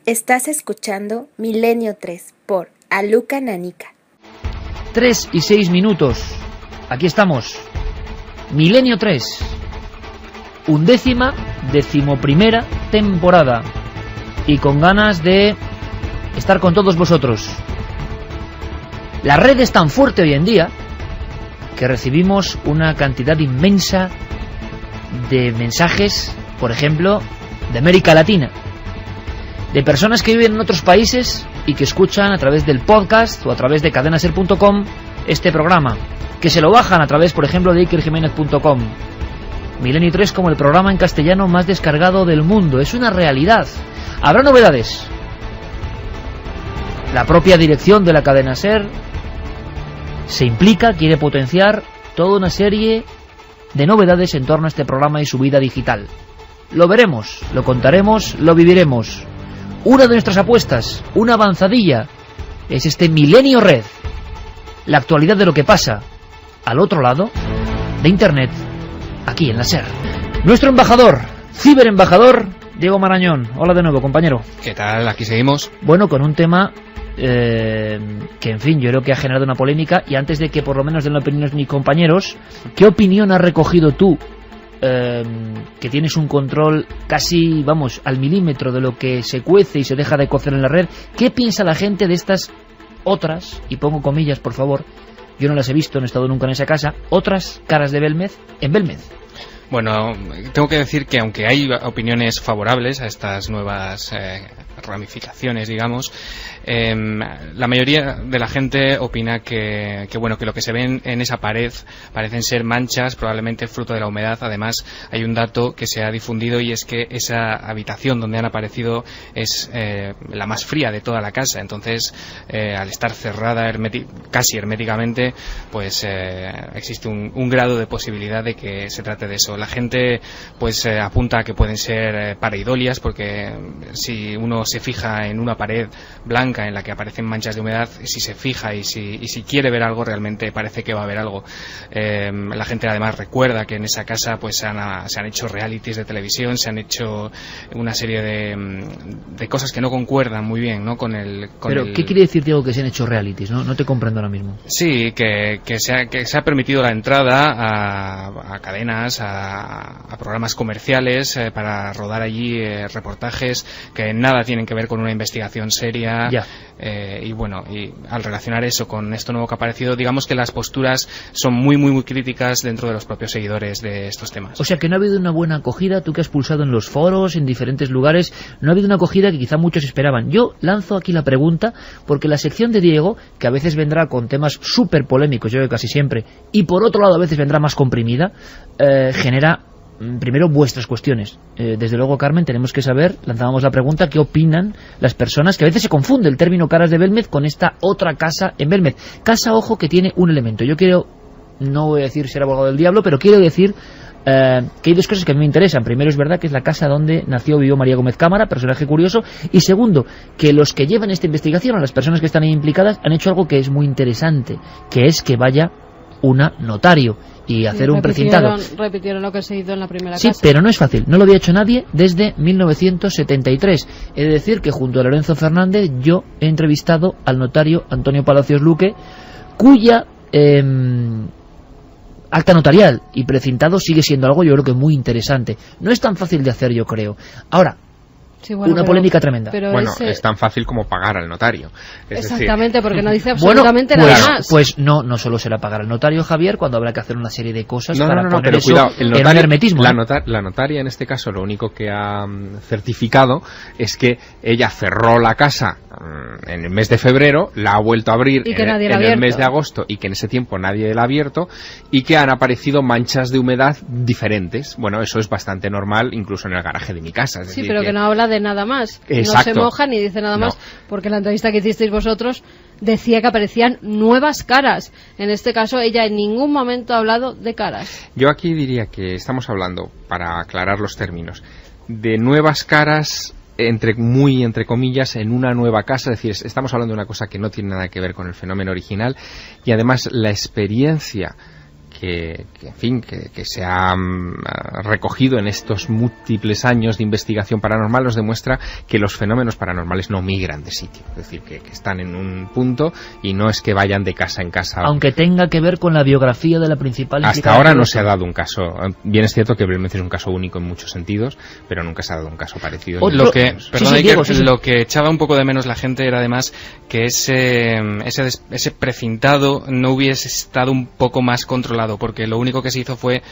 Estás escuchando Milenio 3 por Aluca Nanica. 3 y 6 minutos. Aquí estamos. Milenio 3. 11ª temporada. Y con ganas de estar con todos vosotros. La red es tan fuerte hoy en día que recibimos una cantidad inmensa de mensajes, por ejemplo, de América Latina, de personas que viven en otros países y que escuchan a través del podcast o a través de cadenaser.com este programa, que se lo bajan a través, por ejemplo, de ikerjimenez.com. Milenio 3 como el programa en castellano más descargado del mundo. Es una realidad. Habrá novedades. La propia dirección de la cadena SER se implica, quiere potenciar toda una serie de novedades en torno a este programa y su vida digital. Lo veremos, lo contaremos, lo viviremos. Una de nuestras apuestas, una avanzadilla, es este Milenio Red. La actualidad de lo que pasa al otro lado de Internet, aquí en la SER. Nuestro embajador, ciberembajador, Diego Marañón. Hola de nuevo, compañero. ¿Qué tal? Aquí seguimos. Bueno, con un tema que, en fin, yo creo que ha generado una polémica. Y antes de que por lo menos den opiniones mis compañeros, ¿qué opinión has recogido tú, que tienes un control casi, vamos, al milímetro de lo que se cuece y se deja de cocer en la red? ¿Qué piensa la gente de estas otras, y pongo comillas por favor, yo no las he visto, no he estado nunca en esa casa, otras caras de Belmez en Belmez? Bueno, tengo que decir que aunque hay opiniones favorables a estas nuevas ramificaciones, digamos, la mayoría de la gente opina que bueno, que lo que se ve en esa pared parecen ser manchas, probablemente fruto de la humedad. Además, hay un dato que se ha difundido y es que esa habitación donde han aparecido es la más fría de toda la casa. Entonces, al estar cerrada casi herméticamente, pues existe un grado de posibilidad de que se trate de eso. La gente pues apunta a que pueden ser pareidolias, porque si uno se fija en una pared blanca en la que aparecen manchas de humedad, si se fija y si quiere ver algo, realmente parece que va a haber algo. La gente además recuerda que en esa casa pues se han hecho realities de televisión, se han hecho una serie de cosas que no concuerdan muy bien, ¿no? Pero ¿qué quiere decir, Diego, que se han hecho realities? No te comprendo ahora mismo. Sí, que se ha permitido la entrada a cadenas, a programas comerciales para rodar allí reportajes que nada tienen que ver con una investigación seria. Ya. Y bueno, y al relacionar eso con esto nuevo que ha aparecido, digamos que las posturas son muy críticas dentro de los propios seguidores de estos temas. O sea que no ha habido una buena acogida. Tú que has pulsado en los foros, en diferentes lugares, no ha habido una acogida que quizá muchos esperaban. Yo lanzo aquí la pregunta porque la sección de Diego, que a veces vendrá con temas súper polémicos, yo creo que casi siempre, y por otro lado a veces vendrá más comprimida, genera primero vuestras cuestiones. Desde luego, Carmen, tenemos que saber, lanzábamos la pregunta, ¿qué opinan las personas? Que a veces se confunde el término caras de Belmez con esta otra casa en Belmez. Casa, ojo, que tiene un elemento. Yo quiero, no voy a decir ser abogado del diablo, pero quiero decir que hay dos cosas que a mí me interesan. Primero, es verdad que es la casa donde nació, vivió María Gómez Cámara, personaje curioso. Y segundo, que los que llevan esta investigación, o las personas que están ahí implicadas, han hecho algo que es muy interesante, que es que vaya una notario y hacer un precintado. Repitieron lo que se hizo en la primera casa. Sí, pero no es fácil. No lo había hecho nadie desde 1973. He de decir que junto a Lorenzo Fernández yo he entrevistado al notario Antonio Palacios Luque, cuya acta notarial y precintado sigue siendo algo, yo creo que muy interesante. No es tan fácil de hacer, yo creo. Ahora, sí, bueno, una polémica tremenda. Bueno, es tan fácil como pagar al notario. Exactamente, porque no dice absolutamente nada más. Pues no solo será pagar al notario, Javier, cuando habrá que hacer una serie de cosas para poner pero eso cuidado, el notario, en un hermetismo. La notaria, en este caso, lo único que ha certificado es que ella cerró la casa en el mes de febrero, la ha vuelto a abrir en el mes de agosto, y que en ese tiempo nadie la ha abierto, y que han aparecido manchas de humedad diferentes. Bueno, eso es bastante normal, incluso en el garaje de mi casa. Es sí, decir, pero que no habla de nada más. Exacto. No se moja ni dice nada más, porque la entrevista que hicisteis vosotros decía que aparecían nuevas caras. En este caso, ella en ningún momento ha hablado de caras. Yo aquí diría que estamos hablando, para aclarar los términos, de nuevas caras entre comillas, en una nueva casa. Es decir, estamos hablando de una cosa que no tiene nada que ver con el fenómeno original, y además la experiencia que en fin, que se ha recogido en estos múltiples años de investigación paranormal nos demuestra que los fenómenos paranormales no migran de sitio, es decir, que están en un punto y no es que vayan de casa en casa. Aunque tenga que ver con la biografía de la principal. Hasta ahora no se ha dado un caso, bien es cierto que Belmez es un caso único en muchos sentidos, pero nunca se ha dado un caso parecido. Lo que echaba un poco de menos la gente era además que ese precintado no hubiese estado un poco más controlado, porque lo único que se hizo fue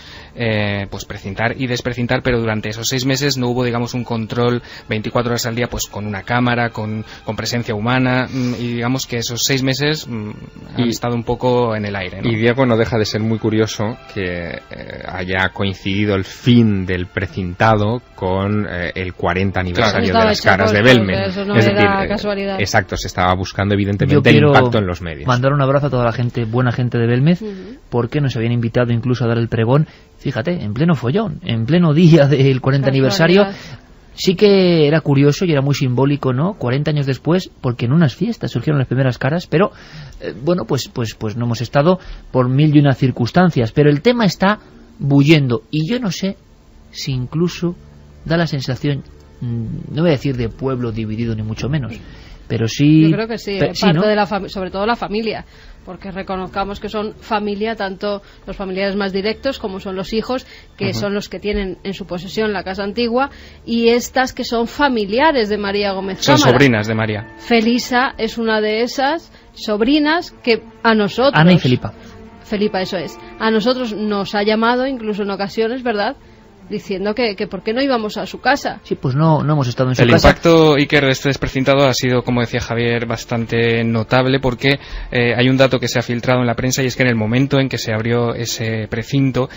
pues precintar y desprecintar, pero durante esos 6 meses no hubo, digamos, un control 24 horas al día, pues con una cámara, con presencia humana, y digamos que esos 6 meses han estado un poco en el aire, ¿no? Y Diego, no deja de ser muy curioso que haya coincidido el fin del precintado con el 40 aniversario de las caras de Belmez. Eso no era casualidad. Exacto, se estaba buscando evidentemente el impacto en los medios. Mandar un abrazo a toda la gente, buena gente de Belmez, porque nos habían invitado incluso a dar el pregón, fíjate, en pleno follón, en pleno día del 40 aniversario. Sí que era curioso y era muy simbólico, ¿no? 40 años después, porque en unas fiestas surgieron las primeras caras, pero bueno, pues no hemos estado por 1001 circunstancias, pero el tema está bullendo y yo no sé si incluso da la sensación, no voy a decir de pueblo dividido ni mucho menos, pero sí. Yo creo que sí, parte, ¿no?, de sobre todo la familia, porque reconozcamos que son familia, tanto los familiares más directos como son los hijos, que son los que tienen en su posesión la casa antigua, y estas que son familiares de María Gómez Cámara. Son sobrinas de María. Felisa es una de esas sobrinas que a nosotros... Ana y Felipa. Felipa, eso es. A nosotros nos ha llamado, incluso en ocasiones, ¿verdad?, diciendo que por qué no íbamos a su casa. Sí, pues no hemos estado en su casa. El impacto, Iker, de este desprecintado ha sido, como decía Javier, bastante notable, porque hay un dato que se ha filtrado en la prensa, y es que en el momento en que se abrió ese precinto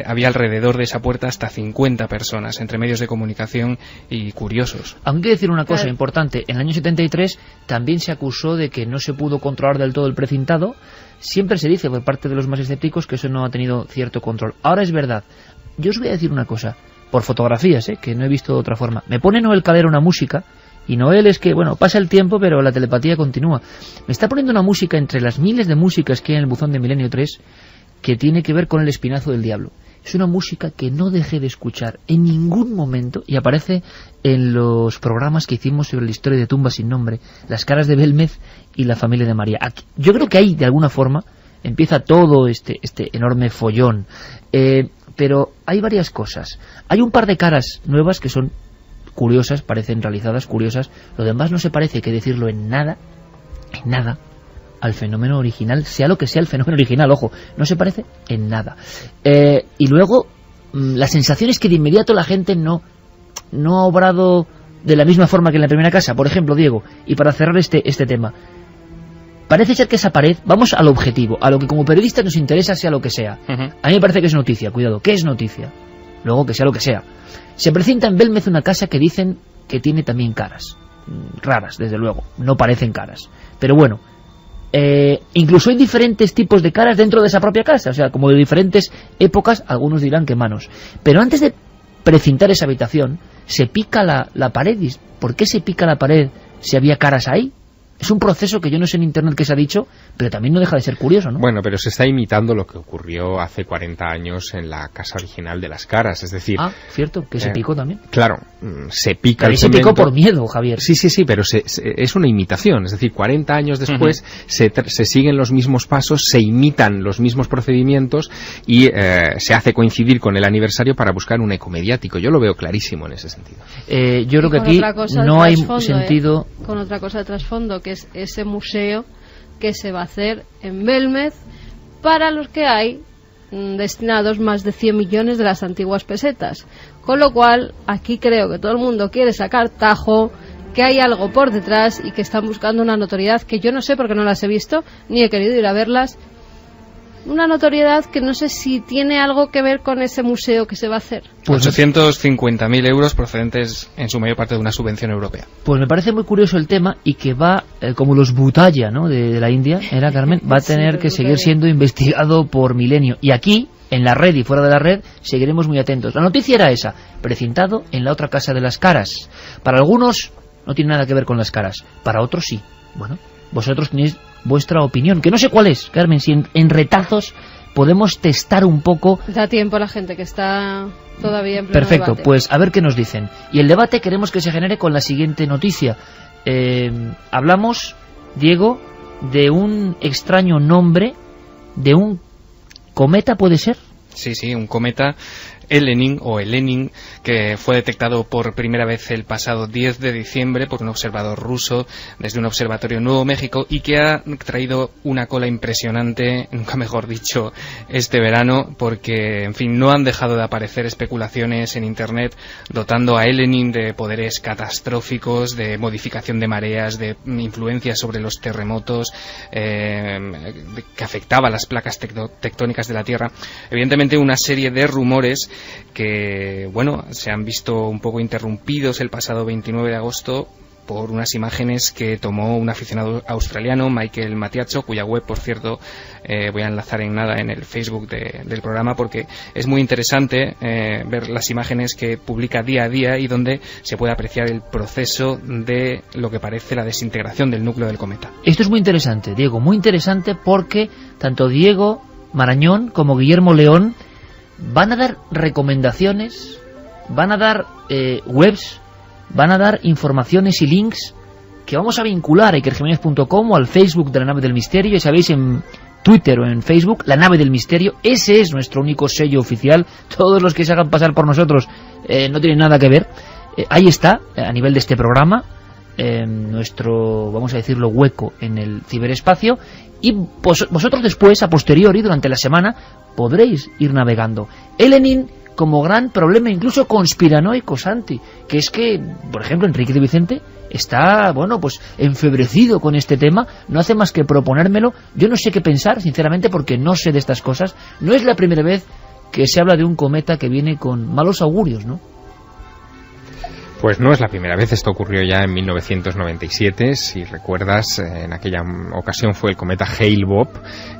había alrededor de esa puerta hasta 50 personas, entre medios de comunicación y curiosos. Aunque hay que decir una cosa importante, en el año 73 también se acusó de que no se pudo controlar del todo el precintado. Siempre se dice por parte de los más escépticos que eso no ha tenido cierto control. Ahora es verdad. Yo os voy a decir una cosa, por fotografías, que no he visto de otra forma. Me pone Noel Calero una música, y Noel es que, bueno, pasa el tiempo, pero la telepatía continúa. Me está poniendo una música entre las miles de músicas que hay en el buzón de Milenio 3, que tiene que ver con el espinazo del diablo. Es una música que no dejé de escuchar en ningún momento, y aparece en los programas que hicimos sobre la historia de Tumba sin nombre, las caras de Belmez y la familia de María. Aquí, yo creo que ahí, de alguna forma, empieza todo este enorme follón. Pero hay varias cosas. Hay un par de caras nuevas que son curiosas, parecen realizadas, curiosas. Lo demás no se parece, que decirlo, en nada, al fenómeno original, sea lo que sea el fenómeno original, ojo, no se parece en nada. Y luego, la sensación es que de inmediato la gente no ha obrado de la misma forma que en la primera casa. Por ejemplo, Diego, y para cerrar este tema, parece ser que esa pared, vamos al objetivo, a lo que como periodistas nos interesa, sea lo que sea. A mí me parece que es noticia, cuidado, ¿qué es noticia? Luego que sea lo que sea. Se precinta en Belmez una casa que dicen que tiene también caras. Raras, desde luego, no parecen caras. Pero bueno, incluso hay diferentes tipos de caras dentro de esa propia casa, o sea, como de diferentes épocas, algunos dirán que manos. Pero antes de precintar esa habitación, se pica la pared. ¿Por qué se pica la pared si había caras ahí? Es un proceso que yo no sé en internet qué se ha dicho, pero también no deja de ser curioso, ¿no? Bueno, pero se está imitando lo que ocurrió hace 40 años en la casa original de las caras, es decir... Ah, cierto, que se picó también. Claro, se pica el cemento. Se picó por miedo, Javier. Sí, pero es una imitación, es decir, 40 años después se siguen los mismos pasos, se imitan los mismos procedimientos y se hace coincidir con el aniversario para buscar un eco mediático. Yo lo veo clarísimo en ese sentido. Yo creo que aquí no hay sentido... Con otra cosa de trasfondo, que es ese museo que se va a hacer en Belmez, para los que hay destinados más de 100 millones de las antiguas pesetas. Con lo cual, aquí creo que todo el mundo quiere sacar tajo, que hay algo por detrás y que están buscando una notoriedad que yo no sé porque no las he visto, ni he querido ir a verlas. Una notoriedad que no sé si tiene algo que ver con ese museo que se va a hacer. Pues 850.000 euros procedentes en su mayor parte de una subvención europea. Pues me parece muy curioso el tema, y que va, como los Butaya, ¿no?, de la India, era Carmen, va a tener que seguir siendo investigado por Milenio. Y aquí, en la red y fuera de la red, seguiremos muy atentos. La noticia era esa, precintado en la otra casa de las caras. Para algunos no tiene nada que ver con las caras, para otros sí. Bueno, vosotros tenéis vuestra opinión, que no sé cuál es, Carmen, si en retazos podemos testar un poco. Da tiempo a la gente que está todavía en pleno Perfecto, debate. pues a ver qué nos dicen. Y el debate queremos que se genere con la siguiente noticia. Hablamos, Diego, de un extraño nombre, de un cometa, ¿puede ser? Sí, un cometa Elenin o Elenin, que fue detectado por primera vez el pasado 10 de diciembre por un observador ruso desde un observatorio en Nuevo México y que ha traído una cola impresionante, nunca mejor dicho, este verano, porque, en fin, no han dejado de aparecer especulaciones en Internet dotando a Elenin de poderes catastróficos, de modificación de mareas, de influencia sobre los terremotos, que afectaba a las placas tectónicas de la Tierra. Evidentemente, una serie de rumores que, bueno, se han visto un poco interrumpidos el pasado 29 de agosto por unas imágenes que tomó un aficionado australiano, Michael Matiacho, cuya web, por cierto, voy a enlazar en nada en el Facebook del programa, porque es muy interesante ver las imágenes que publica día a día y donde se puede apreciar el proceso de lo que parece la desintegración del núcleo del cometa. Esto es muy interesante, Diego, muy interesante, porque tanto Diego Marañón como Guillermo León van a dar recomendaciones, van a dar webs, van a dar informaciones y links que vamos a vincular a ikerjimenez.com o al Facebook de La Nave del Misterio. Ya sabéis, en Twitter o en Facebook, La Nave del Misterio, ese es nuestro único sello oficial. Todos los que se hagan pasar por nosotros no tienen nada que ver. Ahí está, a nivel de este programa, nuestro, vamos a decirlo, hueco en el ciberespacio. Y vosotros después, a posteriori, durante la semana, podréis ir navegando. Elenin como gran problema, incluso conspiranoico, Santi, que es que, por ejemplo, Enrique de Vicente está, bueno, pues enfebrecido con este tema, no hace más que proponérmelo. Yo no sé qué pensar, sinceramente, porque no sé de estas cosas. No es la primera vez que se habla de un cometa que viene con malos augurios, ¿no? Pues no es la primera vez, esto ocurrió ya en 1997, si recuerdas, en aquella ocasión fue el cometa Hale-Bopp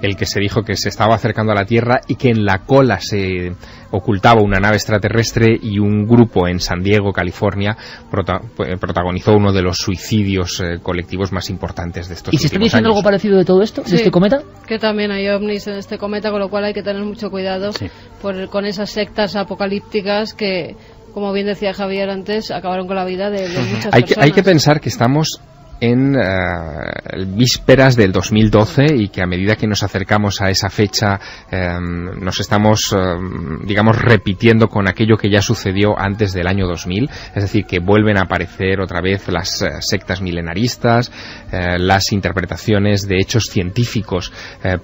el que se dijo que se estaba acercando a la Tierra y que en la cola se ocultaba una nave extraterrestre, y un grupo en San Diego, California, protagonizó uno de los suicidios colectivos más importantes de estos últimos años. ¿Y se está diciendo algo parecido de todo esto, de este cometa? Que también hay ovnis en este cometa, con lo cual hay que tener mucho cuidado con esas sectas apocalípticas que, como bien decía Javier antes, acabaron con la vida de muchas personas. Hay que pensar que estamos en vísperas del 2012 y que a medida que nos acercamos a esa fecha nos estamos, digamos, repitiendo con aquello que ya sucedió antes del año 2000, es decir, que vuelven a aparecer otra vez las sectas milenaristas, las interpretaciones de hechos científicos,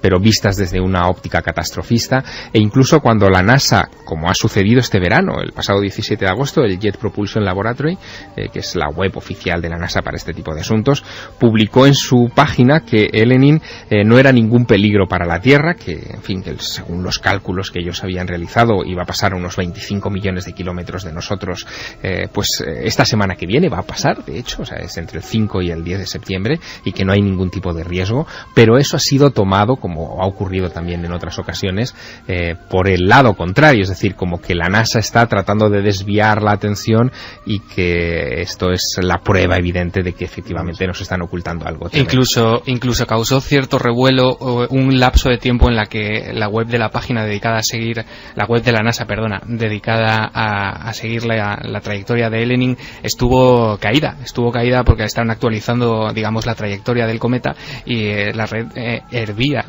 pero vistas desde una óptica catastrofista, e incluso cuando la NASA, como ha sucedido este verano, el pasado 17 de agosto, el Jet Propulsion Laboratory, que es la web oficial de la NASA para este tipo de asuntos, publicó en su página que Elenin no era ningún peligro para la Tierra, que, en fin, que según los cálculos que ellos habían realizado iba a pasar a unos 25 millones de kilómetros de nosotros, esta semana que viene va a pasar, de hecho, o sea, es entre el 5 y el 10 de septiembre, y que no hay ningún tipo de riesgo. Pero eso ha sido tomado, como ha ocurrido también en otras ocasiones, por el lado contrario, es decir, como que la NASA está tratando de desviar la atención y que esto es la prueba evidente de que efectivamente nos están ocultando algo. Incluso causó cierto revuelo un lapso de tiempo en la que la web de la página dedicada a seguir, la web de la NASA, dedicada a seguir la trayectoria de Elenin, estuvo caída porque estaban actualizando, digamos, la trayectoria del cometa, y la red hervía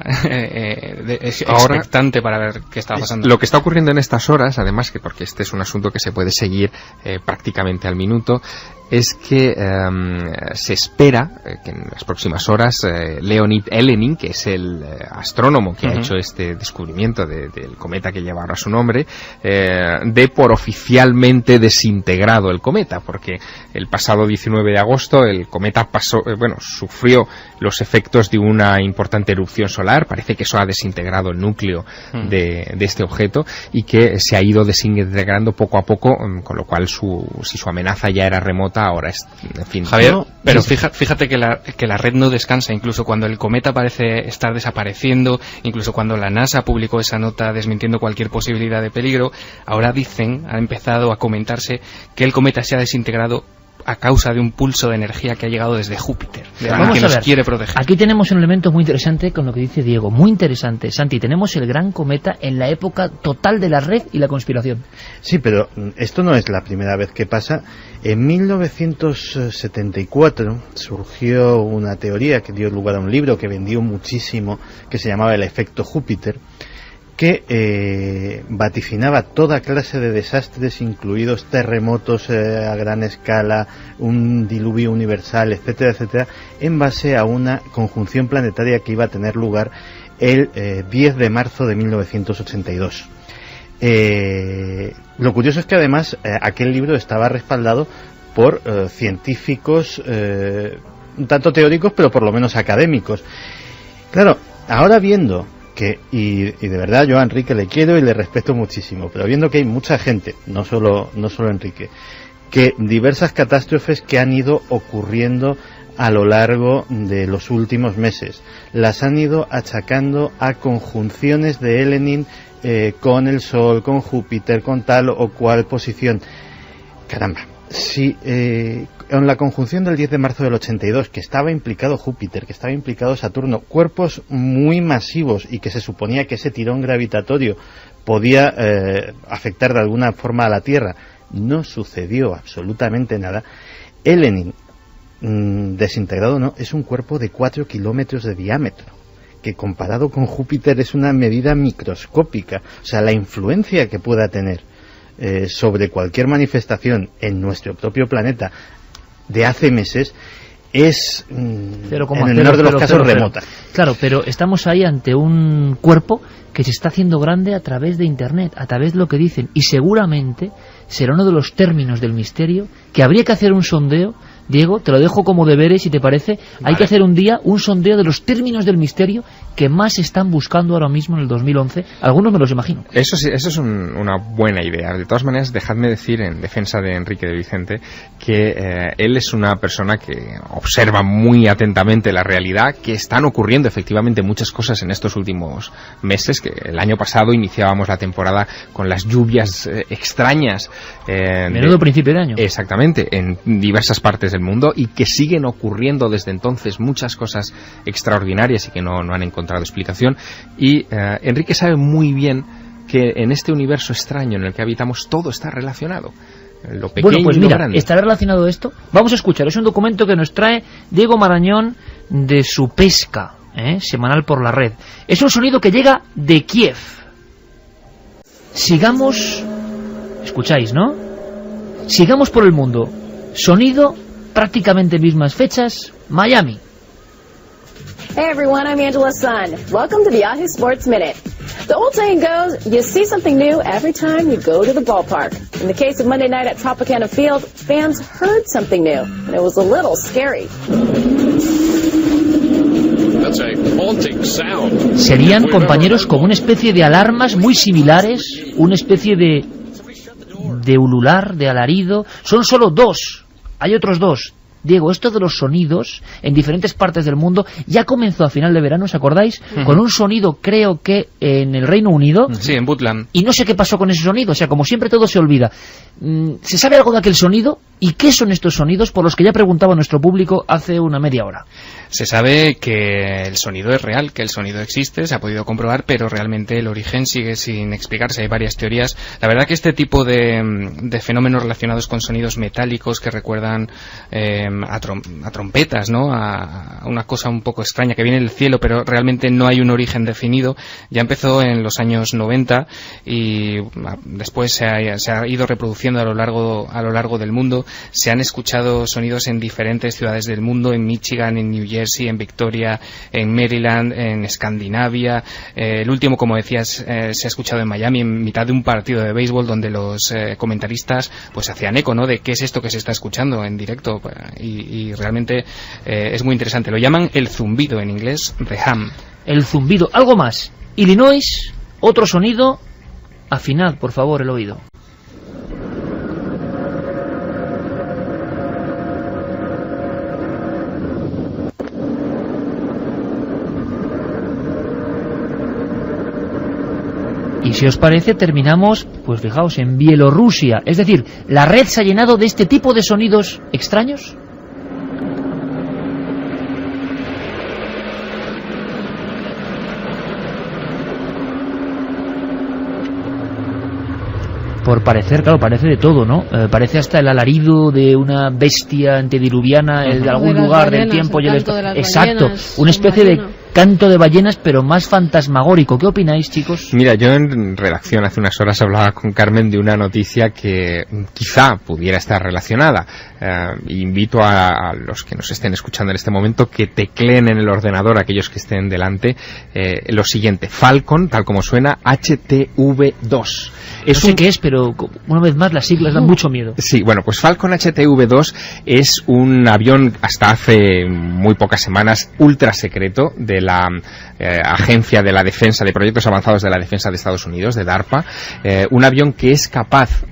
expectante para ver qué estaba pasando. Lo que está ocurriendo en estas horas, además, que porque este es un asunto que se puede seguir prácticamente al minuto, es que se espera que en las próximas horas Leonid Elenin, que es el astrónomo que ha hecho este descubrimiento del cometa que lleva ahora su nombre, dé por oficialmente desintegrado el cometa, porque el pasado 19 de agosto el cometa sufrió los efectos de una importante erupción solar. Parece que eso ha desintegrado el núcleo de este objeto, y que se ha ido desintegrando poco a poco, con lo cual si su amenaza ya era remota, ahora es, en fin. Javier, pero fíjate que la red no descansa, incluso cuando el cometa parece estar desapareciendo, incluso cuando la NASA publicó esa nota desmintiendo cualquier posibilidad de peligro. Ahora ha empezado a comentarse que el cometa se ha desintegrado a causa de un pulso de energía que ha llegado desde Júpiter. de alguien que nos quiere proteger. Aquí tenemos un elemento muy interesante con lo que dice Diego, muy interesante. Santi, tenemos el gran cometa en la época total de la red y la conspiración. Sí, pero esto no es la primera vez que pasa. En 1974 surgió una teoría que dio lugar a un libro que vendió muchísimo, que se llamaba El efecto Júpiter, que vaticinaba toda clase de desastres, incluidos terremotos a gran escala, un diluvio universal, etcétera, etcétera, en base a una conjunción planetaria que iba a tener lugar el 10 de marzo de 1982. Lo curioso es que además aquel libro estaba respaldado por científicos un tanto teóricos, pero por lo menos académicos. Claro, ahora viendo y de verdad yo a Enrique le quiero y le respeto muchísimo, pero viendo que hay mucha gente, no solo Enrique, que diversas catástrofes que han ido ocurriendo a lo largo de los últimos meses las han ido achacando a conjunciones de Elenin con el Sol, con Júpiter, con tal o cual posición. Caramba, si en la conjunción del 10 de marzo del 82, que estaba implicado Júpiter, que estaba implicado Saturno, cuerpos muy masivos y que se suponía que ese tirón gravitatorio podía afectar de alguna forma a la Tierra, no sucedió absolutamente nada. Elenin, desintegrado no, es un cuerpo de 4 kilómetros de diámetro, que comparado con Júpiter es una medida microscópica. O sea, la influencia que pueda tener sobre cualquier manifestación en nuestro propio planeta de hace meses es en el menor de los casos remota. Claro, pero estamos ahí ante un cuerpo que se está haciendo grande a través de Internet, a través de lo que dicen, y seguramente será uno de los términos del misterio que habría que hacer un sondeo. Diego, te lo dejo como deberes, si te parece. Vale. Hay que hacer un día un sondeo de los términos del misterio que más están buscando ahora mismo en el 2011. Algunos me los imagino. Eso es una buena idea. De todas maneras, dejadme decir en defensa de Enrique de Vicente que él es una persona que observa muy atentamente la realidad, que están ocurriendo efectivamente muchas cosas en estos últimos meses, que el año pasado iniciábamos la temporada con las lluvias extrañas. Menudo principio de año. Exactamente, en diversas partes del mundo, y que siguen ocurriendo desde entonces muchas cosas extraordinarias y que no han encontrado explicación. Y Enrique sabe muy bien que en este universo extraño en el que habitamos todo está relacionado. Lo pequeño, bueno, pues y lo mira, grande. ¿estará relacionado esto? Vamos a escuchar, es un documento que nos trae Diego Marañón de su pesca semanal por la red. Es un sonido que llega de Kiev. Sigamos, escucháis, ¿no? Sigamos por el mundo. Sonido, prácticamente mismas fechas, Miami. Hey everyone, I'm Angela Sun. Welcome to the Yahoo Sports Minute. The old saying goes, you see something new every time you go to the ballpark. In the case of Monday night at Tropicana Field, fans heard something new, and it was a little scary. Serían, compañeros, como una especie de alarmas muy similares, una especie de ulular, de alarido. Son solo dos, hay otros dos. Diego, esto de los sonidos en diferentes partes del mundo ya comenzó a final de verano, ¿os acordáis? Con un sonido, creo que en el Reino Unido. Sí, en Butland. Y no sé qué pasó con ese sonido, o sea, como siempre todo se olvida. ¿Se sabe algo de aquel sonido? ¿Y qué son estos sonidos por los que ya preguntaba nuestro público hace una media hora? Se sabe que el sonido es real, que el sonido existe, se ha podido comprobar, pero realmente el origen sigue sin explicarse. Hay varias teorías. La verdad que este tipo de fenómenos relacionados con sonidos metálicos que recuerdan a trompetas, ¿no? A una cosa un poco extraña que viene del cielo, pero realmente no hay un origen definido. Ya empezó en los años 90 y después se ha ido reproduciendo a lo largo del mundo. Se han escuchado sonidos en diferentes ciudades del mundo, en Michigan, en New Jersey, en Victoria, en Maryland, en Escandinavia. El último, como decías, se ha escuchado en Miami, en mitad de un partido de béisbol, donde los comentaristas pues hacían eco, ¿no?, de qué es esto que se está escuchando en directo, y realmente es muy interesante. Lo llaman el zumbido en inglés, the hum. El zumbido. Algo más. Illinois, otro sonido. Afinad, por favor, el oído. Y si os parece, terminamos, pues fijaos, en Bielorrusia. Es decir, ¿la red se ha llenado de este tipo de sonidos extraños? por parecer, claro, parece de todo, ¿no? Parece hasta el alarido de una bestia antediluviana de algún lugar del tiempo. Exacto, una especie de canto de ballenas, pero más fantasmagórico. ¿Qué opináis, chicos? Mira, yo en redacción hace unas horas hablaba con Carmen de una noticia que quizá pudiera estar relacionada. Invito a los que nos estén escuchando en este momento que tecleen en el ordenador, aquellos que estén delante, lo siguiente: Falcon, tal como suena, HTV2. No sé qué es, pero una vez más las siglas dan mucho miedo. Sí, bueno, pues Falcon HTV2 es un avión hasta hace muy pocas semanas ultra secreto de la Agencia de la Defensa, de Proyectos Avanzados de la Defensa de Estados Unidos, de DARPA, un avión que es capaz,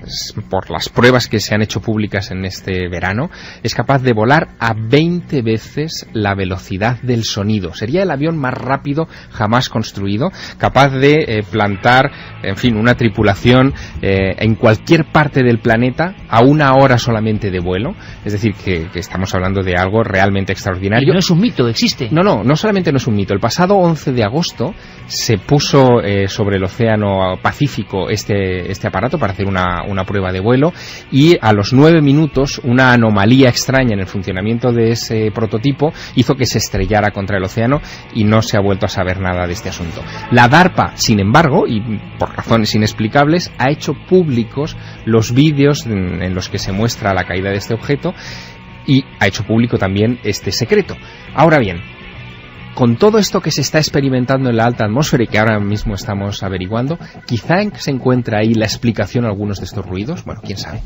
por las pruebas que se han hecho públicas en este verano, es capaz de volar a 20 veces la velocidad del sonido. Sería el avión más rápido jamás construido, capaz de plantar, en fin, una tripulación en cualquier parte del planeta a 1 hora solamente de vuelo. Es decir, que estamos hablando de algo realmente extraordinario. Y no es un mito, existe. No solamente no es un mito. El pasado 11 de agosto se puso sobre el océano Pacífico este aparato para hacer una prueba de vuelo, y a los 9 minutos una anomalía extraña en el funcionamiento de ese prototipo hizo que se estrellara contra el océano y no se ha vuelto a saber nada de este asunto. La DARPA, sin embargo, y por razones inexplicables, ha hecho públicos los vídeos en los que se muestra la caída de este objeto, y ha hecho público también este secreto. Ahora bien, con todo esto que se está experimentando en la alta atmósfera y que ahora mismo estamos averiguando, quizá se encuentra ahí la explicación a algunos de estos ruidos. Bueno, quién sabe.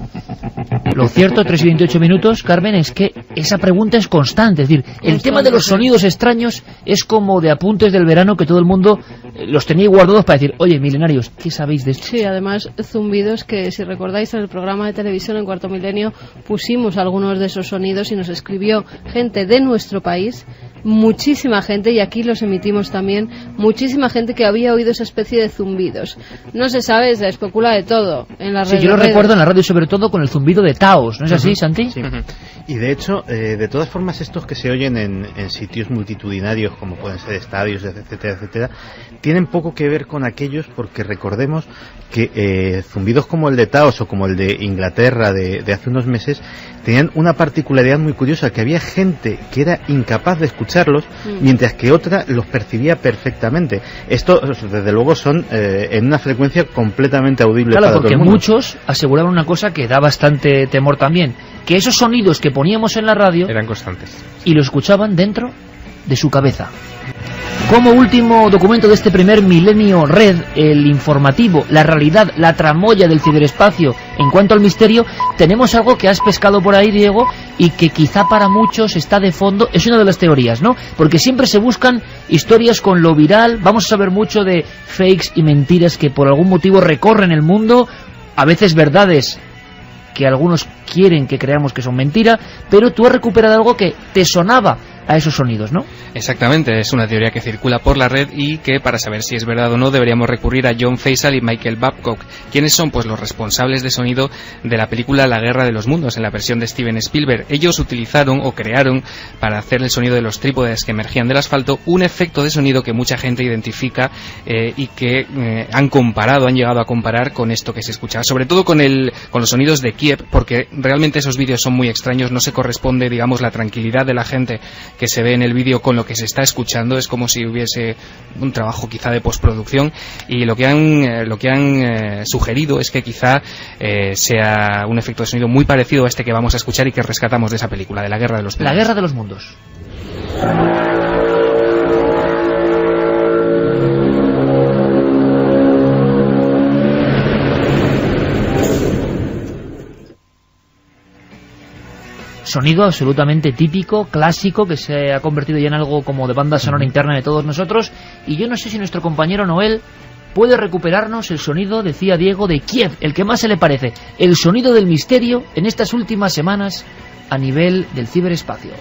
Lo cierto, 3 y 28 minutos, Carmen, es que esa pregunta es constante. Es decir, el tema de los sonidos extraños es como de apuntes del verano que todo el mundo los tenía guardados para decir: oye, milenarios, ¿qué sabéis de esto? Sí, además zumbidos que, si recordáis, en el programa de televisión en Cuarto Milenio pusimos algunos de esos sonidos y nos escribió gente de nuestro país, muchísima gente, y aquí los emitimos también, muchísima gente que había oído esa especie de zumbidos. No se sabe, se especula de todo en las redes. Sí, yo lo recuerdo en la radio, sobre todo con el zumbido de Taos, ¿no es así, Santi? Sí. Y de hecho, de todas formas, estos que se oyen en sitios multitudinarios, como pueden ser estadios, etcétera, etcétera, tienen poco que ver con aquellos, porque recordemos que zumbidos como el de Taos o como el de Inglaterra de hace unos meses tenían una particularidad muy curiosa, que había gente que era incapaz de escucharlos, mientras que otra los percibía perfectamente. Esto, desde luego, son en una frecuencia completamente audible para todo el mundo. Claro, porque muchos aseguraban una cosa que da bastante temor también, que esos sonidos que poníamos en la radio eran constantes y lo escuchaban dentro de su cabeza. Como último documento de este primer milenio red, el informativo, la realidad, la tramoya del ciberespacio en cuanto al misterio, tenemos algo que has pescado por ahí, Diego, y que quizá para muchos está de fondo. Es una de las teorías, ¿no? Porque siempre se buscan historias con lo viral, vamos a saber mucho de fakes y mentiras que por algún motivo recorren el mundo, a veces verdades que algunos quieren que creamos que son mentira, pero tú has recuperado algo que te sonaba a esos sonidos, ¿no? Exactamente, es una teoría que circula por la red y que, para saber si es verdad o no, deberíamos recurrir a John Faisal y Michael Babcock. ¿Quiénes son? Pues los responsables de sonido de la película La Guerra de los Mundos, en la versión de Steven Spielberg. Ellos utilizaron o crearon, para hacer el sonido de los trípodes que emergían del asfalto, un efecto de sonido que mucha gente identifica y que han llegado a comparar con esto que se escucha, sobre todo con los sonidos de Kiev, porque realmente esos vídeos son muy extraños, no se corresponde, digamos, la tranquilidad de la gente que se ve en el vídeo con lo que se está escuchando. Es como si hubiese un trabajo quizá de postproducción, y lo que han sugerido es que quizá sea un efecto de sonido muy parecido a este que vamos a escuchar y que rescatamos de esa película, de La Guerra de los Mundos. La Guerra de los Mundos. Sonido absolutamente típico, clásico, que se ha convertido ya en algo como de banda sonora interna de todos nosotros. Y yo no sé si nuestro compañero Noel puede recuperarnos el sonido, decía Diego, de Kiev, el que más se le parece, el sonido del misterio en estas últimas semanas a nivel del ciberespacio.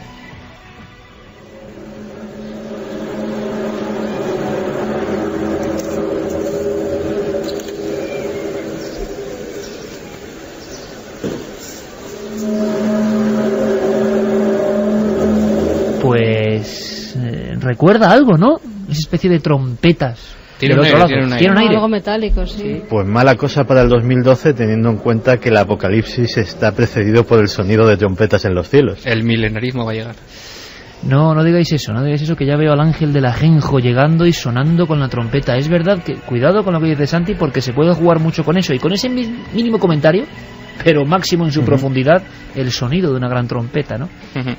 Pues recuerda algo, ¿no? Esa especie de trompetas. Tiene del un otro aire, lado. tiene un aire. Algo metálico, sí. Pues mala cosa para el 2012, teniendo en cuenta que el apocalipsis está precedido por el sonido de trompetas en los cielos. El milenarismo va a llegar. No digáis eso, que ya veo al ángel del ajenjo llegando y sonando con la trompeta. Es verdad que, cuidado con lo que dice Santi, porque se puede jugar mucho con eso, y con ese mínimo comentario, pero máximo en su profundidad, el sonido de una gran trompeta, ¿no?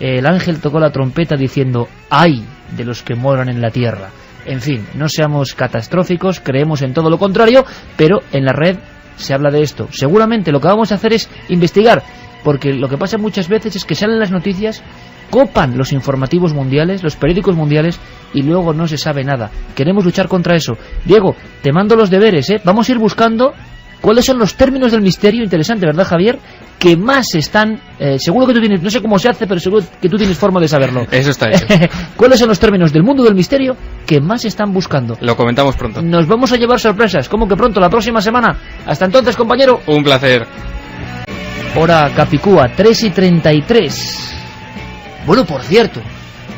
El ángel tocó la trompeta diciendo, ¡ay de los que moran en la tierra! En fin, no seamos catastróficos, creemos en todo lo contrario, pero en la red se habla de esto. Seguramente lo que vamos a hacer es investigar, porque lo que pasa muchas veces es que salen las noticias, copan los informativos mundiales, los periódicos mundiales, y luego no se sabe nada. Queremos luchar contra eso. Diego, te mando los deberes, ¿eh? Vamos a ir buscando cuáles son los términos del misterio, interesante, ¿verdad, Javier?, que más están, seguro que tú tienes, no sé cómo se hace, pero seguro que tú tienes forma de saberlo. Eso está hecho. ¿Cuáles son los términos del mundo del misterio que más están buscando? Lo comentamos pronto. Nos vamos a llevar sorpresas, ¿cómo que pronto? La próxima semana. Hasta entonces, compañero. Un placer. Hora Capicúa, 3:33. Bueno, por cierto,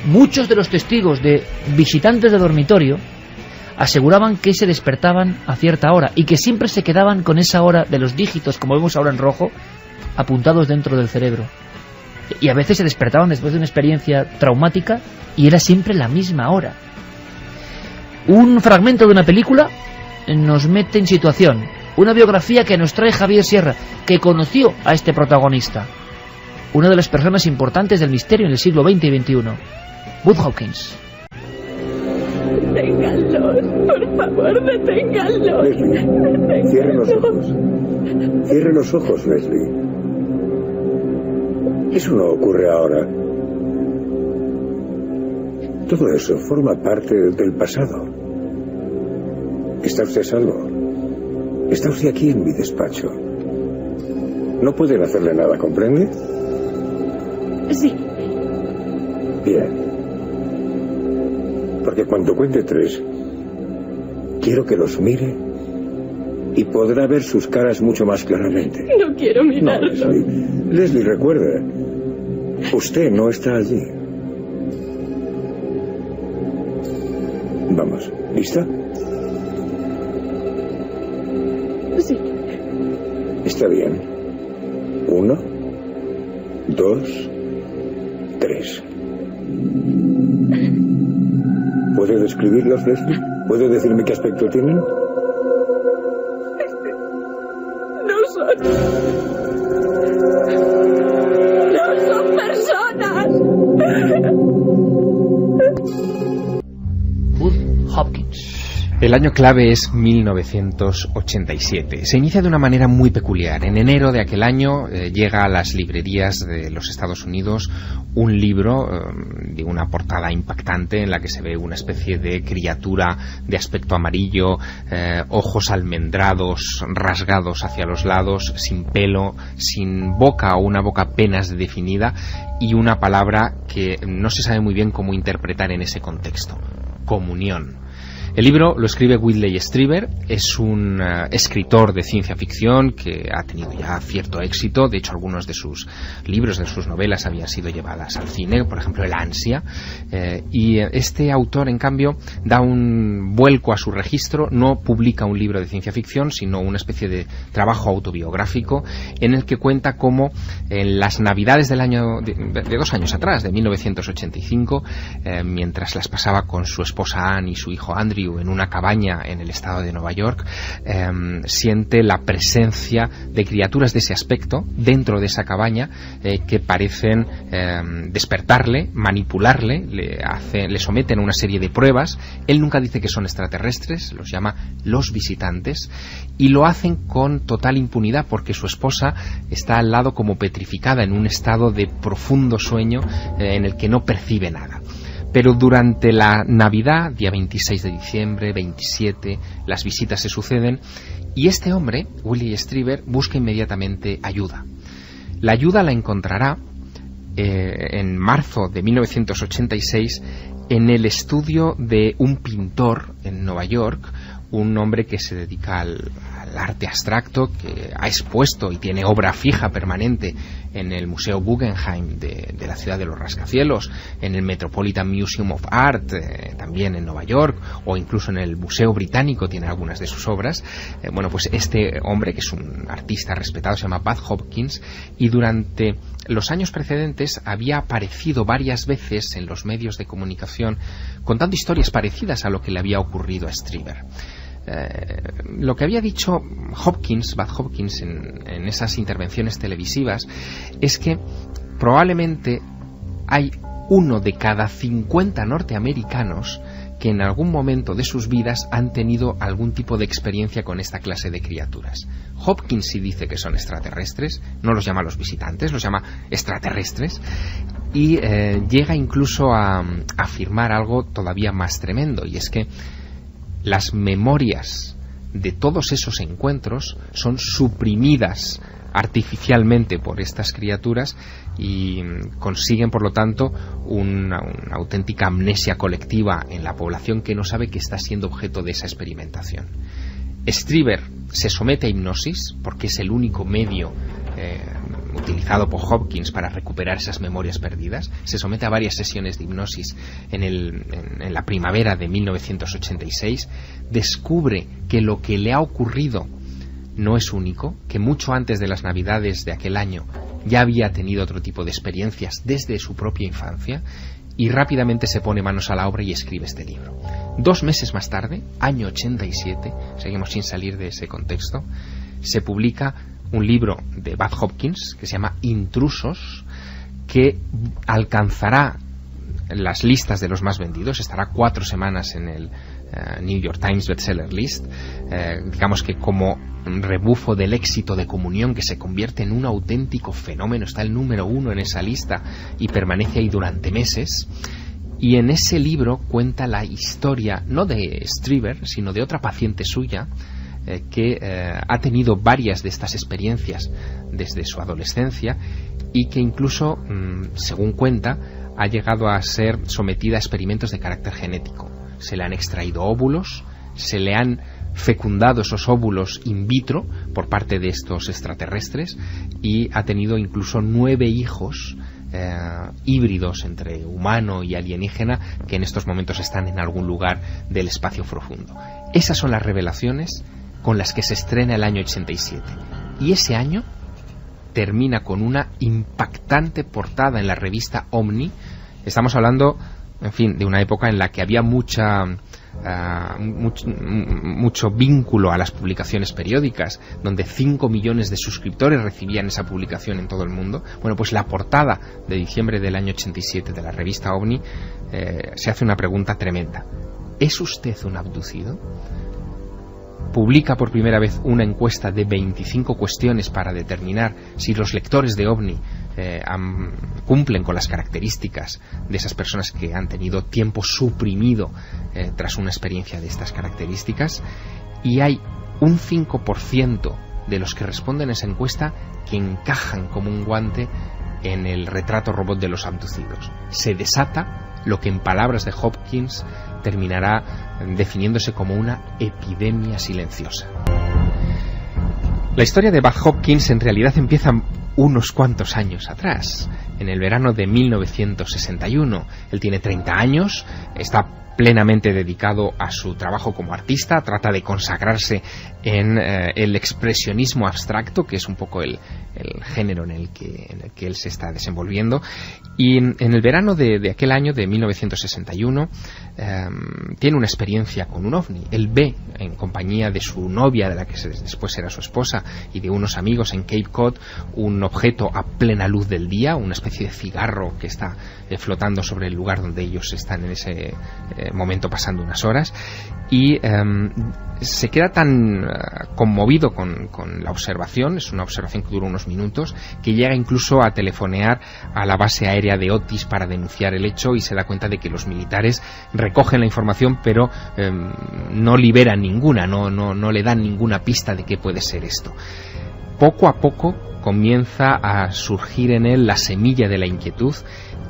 muchos de los testigos de visitantes de dormitorio aseguraban que se despertaban a cierta hora y que siempre se quedaban con esa hora de los dígitos, como vemos ahora en rojo, apuntados dentro del cerebro. Y a veces se despertaban después de una experiencia traumática y era siempre la misma hora. Un fragmento de una película nos mete en situación. Una biografía que nos trae Javier Sierra, que conoció a este protagonista, una de las personas importantes del misterio en el siglo XX y XXI, Bud Hopkins. Deténganlos, por favor, deténganlos. Leslie, cierre los ojos. Cierre los ojos, Leslie. Eso no ocurre ahora. Todo eso forma parte del pasado. ¿Está usted a salvo? Está usted aquí en mi despacho. No pueden hacerle nada, ¿comprende? Sí. Bien. Porque cuando cuente 3, quiero que los mire y podrá ver sus caras mucho más claramente. No quiero mirarlos. No, Leslie. Leslie, recuerda, usted no está allí. Vamos, ¿lista? Sí. Está bien. 1, 2, 3. ¿Puede describirlos, Leslie? ¿Puede decirme qué aspecto tienen? No son personas. Bud Hopkins. El año clave es 1987. Se inicia de una manera muy peculiar. En enero de aquel año llega a las librerías de los Estados Unidos un libro de una portada impactante en la que se ve una especie de criatura de aspecto amarillo, ojos almendrados, rasgados hacia los lados, sin pelo, sin boca o una boca apenas definida, y una palabra que no se sabe muy bien cómo interpretar en ese contexto: comunión. El libro lo escribe Whitley Strieber, es un escritor de ciencia ficción que ha tenido ya cierto éxito. De hecho, algunos de sus libros, de sus novelas, habían sido llevadas al cine, por ejemplo El Ansia, y este autor, en cambio, da un vuelco a su registro. No publica un libro de ciencia ficción, sino una especie de trabajo autobiográfico en el que cuenta cómo en las navidades del año de 2 años atrás, de 1985, mientras las pasaba con su esposa Anne y su hijo Andrew en una cabaña en el estado de Nueva York, siente la presencia de criaturas de ese aspecto dentro de esa cabaña que parecen despertarle, manipularle, le someten a una serie de pruebas. Él nunca dice que son extraterrestres, los llama los visitantes, y lo hacen con total impunidad porque su esposa está al lado como petrificada en un estado de profundo sueño en el que no percibe nada. Pero durante la Navidad, día 26 de diciembre, 27, las visitas se suceden y este hombre, Whitley Strieber, busca inmediatamente ayuda. La ayuda la encontrará en marzo de 1986 en el estudio de un pintor en Nueva York, un hombre que se dedica al arte abstracto, que ha expuesto y tiene obra fija permanente en el Museo Guggenheim de la ciudad de los rascacielos, en el Metropolitan Museum of Art, también en Nueva York, o incluso en el Museo Británico tiene algunas de sus obras. Bueno, pues este hombre, que es un artista respetado, se llama Bud Hopkins, y durante los años precedentes había aparecido varias veces en los medios de comunicación contando historias parecidas a lo que le había ocurrido a Strieber. Lo que había dicho Bud Hopkins en esas intervenciones televisivas es que probablemente hay 1 de cada 50 norteamericanos que en algún momento de sus vidas han tenido algún tipo de experiencia con esta clase de criaturas. Hopkins sí dice que son extraterrestres, no los llama los visitantes, los llama extraterrestres, y llega incluso a afirmar algo todavía más tremendo, y es que las memorias de todos esos encuentros son suprimidas artificialmente por estas criaturas y consiguen, por lo tanto, una auténtica amnesia colectiva en la población que no sabe que está siendo objeto de esa experimentación. Strieber se somete a hipnosis porque es el único medio utilizado por Hopkins para recuperar esas memorias perdidas. Se somete a varias sesiones de hipnosis en la primavera de 1986. Descubre que lo que le ha ocurrido no es único, que mucho antes de las Navidades de aquel año ya había tenido otro tipo de experiencias desde su propia infancia, y rápidamente se pone manos a la obra y escribe este libro. 2 meses más tarde, año 87, seguimos sin salir de ese contexto, se publica un libro de Bud Hopkins que se llama Intrusos, que alcanzará las listas de los más vendidos, estará 4 semanas en el New York Times Bestseller List, digamos que como rebufo del éxito de Comunión, que se convierte en un auténtico fenómeno, está el número 1 en esa lista y permanece ahí durante meses. Y en ese libro cuenta la historia no de Strieber, sino de otra paciente suya que ha tenido varias de estas experiencias desde su adolescencia y que incluso, según cuenta, ha llegado a ser sometida a experimentos de carácter genético. Se le han extraído óvulos, se le han fecundado esos óvulos in vitro por parte de estos extraterrestres, y ha tenido incluso 9 hijos híbridos entre humano y alienígena que en estos momentos están en algún lugar del espacio profundo. Esas son las revelaciones con las que se estrena el año 87, y ese año termina con una impactante portada en la revista Omni. Estamos hablando, en fin, de una época en la que había mucho vínculo a las publicaciones periódicas, donde 5 millones de suscriptores recibían esa publicación en todo el mundo. Bueno, pues la portada de diciembre del año 87 de la revista OVNI se hace una pregunta tremenda: ¿es usted un abducido? Publica por primera vez una encuesta de 25 cuestiones para determinar si los lectores de OVNI cumplen con las características de esas personas que han tenido tiempo suprimido tras una experiencia de estas características, y hay un 5% de los que responden a esa encuesta que encajan como un guante en el retrato robot de los abducidos. Se desata lo que en palabras de Hopkins terminará definiéndose como una epidemia silenciosa. La historia de Bud Hopkins en realidad empieza unos cuantos años atrás, en el verano de 1961. Él tiene 30 años, está plenamente dedicado a su trabajo como artista, trata de consagrarse en el expresionismo abstracto, que es un poco el género en el que él se está desenvolviendo, y en el verano de aquel año de 1961 tiene una experiencia con un ovni. Él ve, en compañía de su novia, de la que después era su esposa, y de unos amigos en Cape Cod, un objeto a plena luz del día, una especie de cigarro que está flotando sobre el lugar donde ellos están en ese momento pasando unas horas, y se queda tan conmovido con la observación, es una observación que dura unos minutos, que llega incluso a telefonear a la base aérea de Otis para denunciar el hecho, y se da cuenta de que los militares recogen la información pero no liberan ninguna, no le dan ninguna pista de qué puede ser esto. Poco a poco comienza a surgir en él la semilla de la inquietud,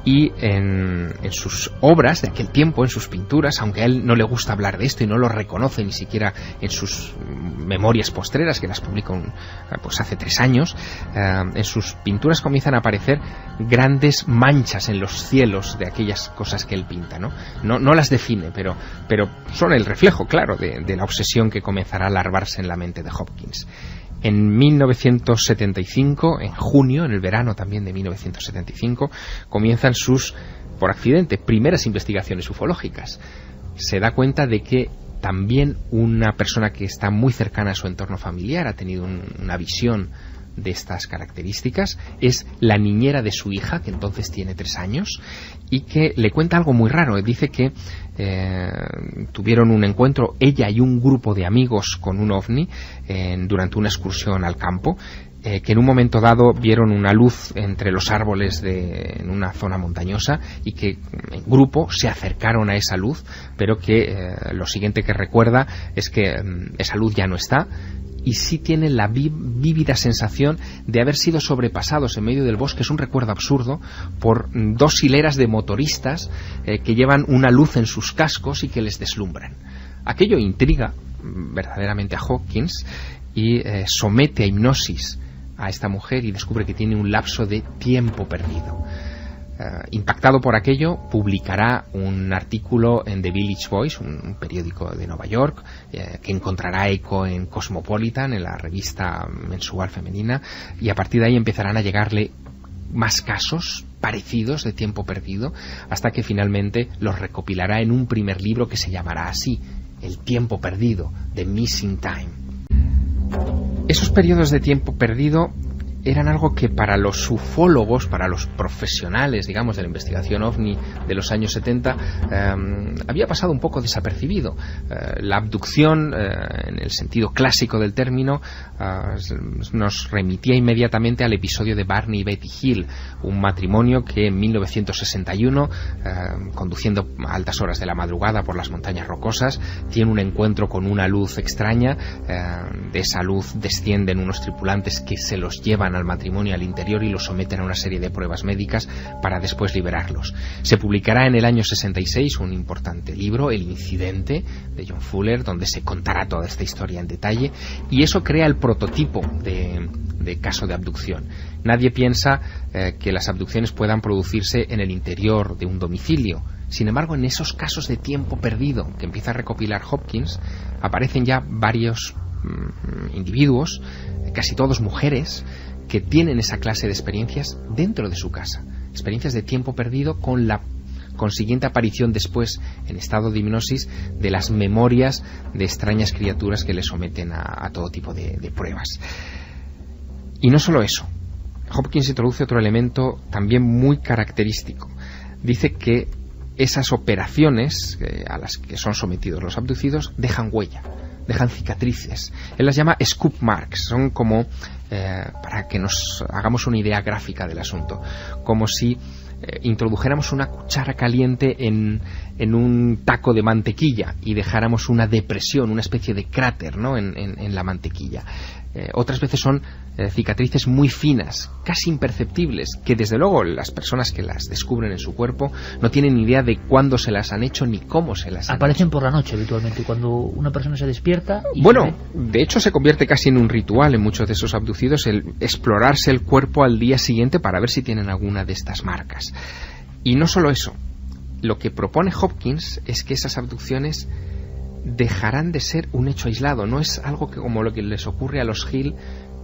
y en sus obras de aquel tiempo, en sus pinturas, aunque a él no le gusta hablar de esto y no lo reconoce ni siquiera en sus memorias postreras, que las publicó pues hace 3 años, en sus pinturas comienzan a aparecer grandes manchas en los cielos de aquellas cosas que él pinta, no las define, pero son el reflejo, claro, de la obsesión que comenzará a larvarse en la mente de Hopkins. En 1975, en junio, en el verano también de 1975, comienzan sus, por accidente, primeras investigaciones ufológicas. Se da cuenta de que también una persona que está muy cercana a su entorno familiar ha tenido una visión de estas características. Es la niñera de su hija, que entonces tiene 3 años, y que le cuenta algo muy raro. Dice que tuvieron un encuentro, ella y un grupo de amigos, con un ovni durante una excursión al campo, que en un momento dado vieron una luz entre los árboles en una zona montañosa, y que en grupo se acercaron a esa luz, pero que lo siguiente que recuerda es que esa luz ya no está, y sí tienen la vívida sensación de haber sido sobrepasados en medio del bosque. Es un recuerdo absurdo, por 2 hileras de motoristas que llevan una luz en sus cascos y que les deslumbran. Aquello intriga verdaderamente a Hopkins y somete a hipnosis a esta mujer, y descubre que tiene un lapso de tiempo perdido. Impactado por aquello, publicará un artículo en The Village Voice, un periódico de Nueva York, que encontrará eco en Cosmopolitan, en la revista mensual femenina, y a partir de ahí empezarán a llegarle más casos parecidos de tiempo perdido, hasta que finalmente los recopilará en un primer libro que se llamará así, El tiempo perdido, The Missing Time. Esos periodos de tiempo perdido eran algo que para los ufólogos, para los profesionales, digamos, de la investigación ovni de los años 70, había pasado un poco desapercibido. La abducción, en el sentido clásico del término, nos remitía inmediatamente al episodio de Barney y Betty Hill, un matrimonio que en 1961, conduciendo a altas horas de la madrugada por las montañas rocosas, tiene un encuentro con una luz extraña. De esa luz descienden unos tripulantes que se los llevan al matrimonio al interior y los someten a una serie de pruebas médicas para después liberarlos. Se publicará en el año 66 un importante libro, El incidente, de John Fuller, donde se contará toda esta historia en detalle, y eso crea el prototipo de caso de abducción. Nadie piensa que las abducciones puedan producirse en el interior de un domicilio. Sin embargo, en esos casos de tiempo perdido que empieza a recopilar Hopkins, aparecen ya varios individuos, casi todos mujeres, que tienen esa clase de experiencias dentro de su casa, experiencias de tiempo perdido, con la consiguiente aparición después, en estado de hipnosis, de las memorias de extrañas criaturas que le someten a todo tipo de pruebas. Y no solo eso, Hopkins introduce otro elemento también muy característico. Dice que esas operaciones a las que son sometidos los abducidos dejan huella, dejan cicatrices. Él las llama scoop marks. Son como, para que nos hagamos una idea gráfica del asunto, como si introdujéramos una cuchara caliente en un taco de mantequilla y dejáramos una depresión, una especie de cráter, ¿no?, en la mantequilla. Otras veces son cicatrices muy finas, casi imperceptibles, que desde luego las personas que las descubren en su cuerpo no tienen ni idea de cuándo se las han hecho ni cómo se las han hecho. Aparecen por la noche habitualmente, cuando una persona se despierta y bueno, de hecho se convierte casi en un ritual en muchos de esos abducidos el explorarse el cuerpo al día siguiente para ver si tienen alguna de estas marcas. Y no solo eso, lo que propone Hopkins es que esas abducciones dejarán de ser un hecho aislado. No es algo que, como lo que les ocurre a los Hill,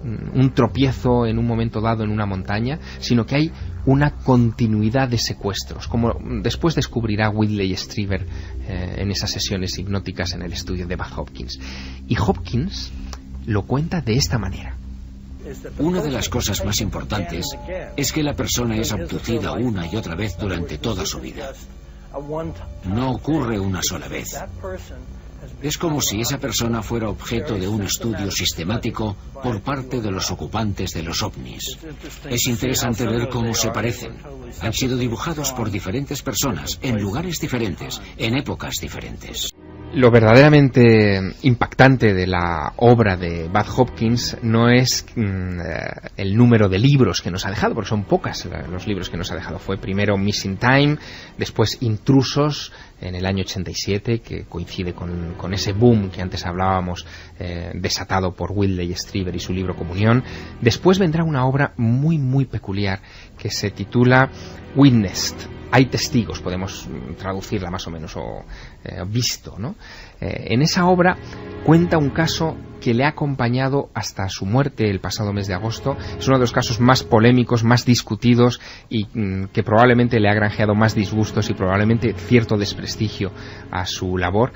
un tropiezo en un momento dado en una montaña, sino que hay una continuidad de secuestros, como después descubrirá Whitley Strieber en esas sesiones hipnóticas en el estudio de Bud Hopkins. Y Hopkins lo cuenta de esta manera. Una de las cosas más importantes es que la persona es abducida una y otra vez durante toda su vida. No ocurre una sola vez. Es como si esa persona fuera objeto de un estudio sistemático por parte de los ocupantes de los ovnis. Es interesante ver cómo se parecen. Han sido dibujados por diferentes personas, en lugares diferentes, en épocas diferentes. Lo verdaderamente impactante de la obra de Bud Hopkins no es el número de libros que nos ha dejado, porque son pocas los libros que nos ha dejado. Fue primero Missing Time, después Intrusos en el año 87, que coincide con ese boom que antes hablábamos, desatado por Wilde Strieber y su libro Comunión. Después vendrá una obra muy muy peculiar que se titula Witnessed. Hay testigos, podemos traducirla más o menos, o visto, ¿no? En esa obra cuenta un caso que le ha acompañado hasta su muerte el pasado mes de agosto. Es uno de los casos más polémicos, más discutidos y que probablemente le ha granjeado más disgustos y probablemente cierto desprestigio a su labor,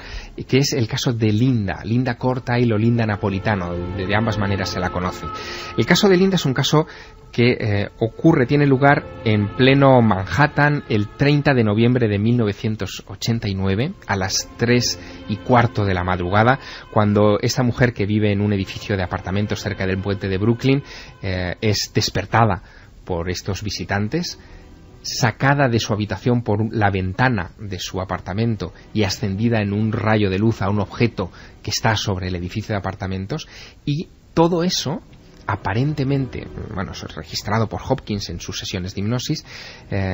que es el caso de Linda Cortile o Linda Napolitano, de ambas maneras se la conoce. El caso de Linda es un caso que tiene lugar en pleno Manhattan el 30 de noviembre de 1989 a las 3:15 de la madrugada, cuando esta mujer que vive en un edificio de apartamentos cerca del puente de Brooklyn es despertada por estos visitantes, sacada de su habitación por la ventana de su apartamento y ascendida en un rayo de luz a un objeto que está sobre el edificio de apartamentos, y todo eso aparentemente, eso es registrado por Hopkins en sus sesiones de hipnosis,